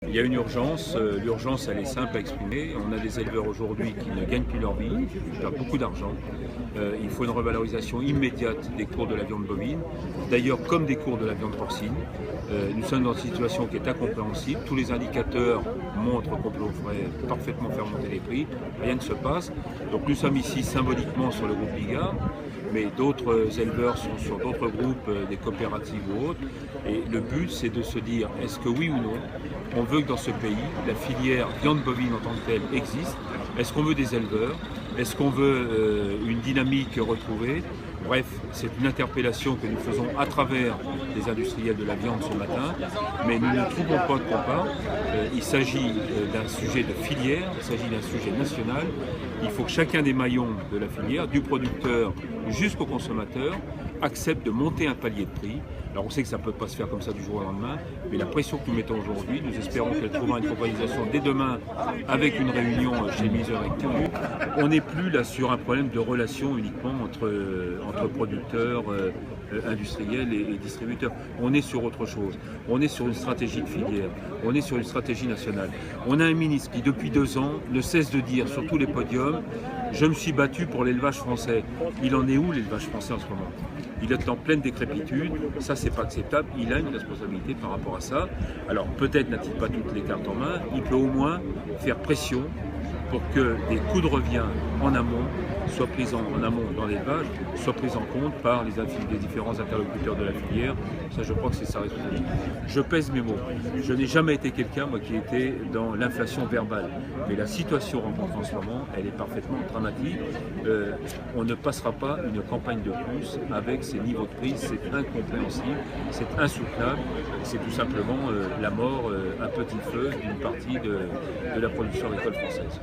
Il y a une urgence, l'urgence elle est simple à exprimer. On a des éleveurs aujourd'hui qui ne gagnent plus leur vie, qui perdent beaucoup d'argent. Il faut une revalorisation immédiate des cours de la viande bovine, d'ailleurs comme des cours de la viande porcine. Nous sommes dans une situation qui est incompréhensible. Tous les indicateurs montrent qu'on pourrait parfaitement faire monter les prix. Rien ne se passe. Donc nous sommes ici symboliquement sur le groupe Bigard, mais d'autres éleveurs sont sur d'autres groupes, des coopératives ou autres. Et le but, c'est de se dire, est-ce que oui ou non, on veut que dans ce pays, la filière viande bovine en tant que telle existe? Est-ce qu'on veut des éleveurs? Est-ce qu'on veut une dynamique retrouvée? Bref, c'est une interpellation que nous faisons à travers les industriels de la viande ce matin, mais nous ne trouvons pas de compas. Il s'agit d'un sujet de filière, il s'agit d'un sujet national. Il faut que chacun des maillons de la filière, du producteur jusqu'au consommateur, accepte de monter un palier de prix. Alors on sait que ça ne peut pas se faire comme ça du jour au lendemain, mais la pression que nous mettons aujourd'hui, nous espérons qu'elle trouvera une focalisation dès demain avec une réunion chez Miseur et Cthulhu. On n'est plus là sur un problème de relation uniquement entre producteurs, industriels et distributeurs. On est sur autre chose. On est sur une stratégie de filière. On est sur une stratégie nationale. On a un ministre qui, depuis 2 ans, ne cesse de dire sur tous les podiums « Je me suis battu pour l'élevage français ». Il en est où l'élevage français en ce moment? Il est en pleine décrépitude, ça c'est pas acceptable, il a une responsabilité par rapport à ça. Alors peut-être n'a-t-il pas toutes les cartes en main, il peut au moins faire pression pour que des coûts de revient en amont soient pris en amont dans l'élevage, soient pris en compte par les différents interlocuteurs de la filière. Ça, je crois que c'est sa responsabilité. Je pèse mes mots. Je n'ai jamais été quelqu'un, moi, qui était dans l'inflation verbale. Mais la situation rencontrée en ce moment, elle est parfaitement dramatique. On ne passera pas une campagne de plus avec ces niveaux de prix. C'est incompréhensible, c'est insoutenable. C'est tout simplement la mort à petit feu d'une partie de la production agricole française.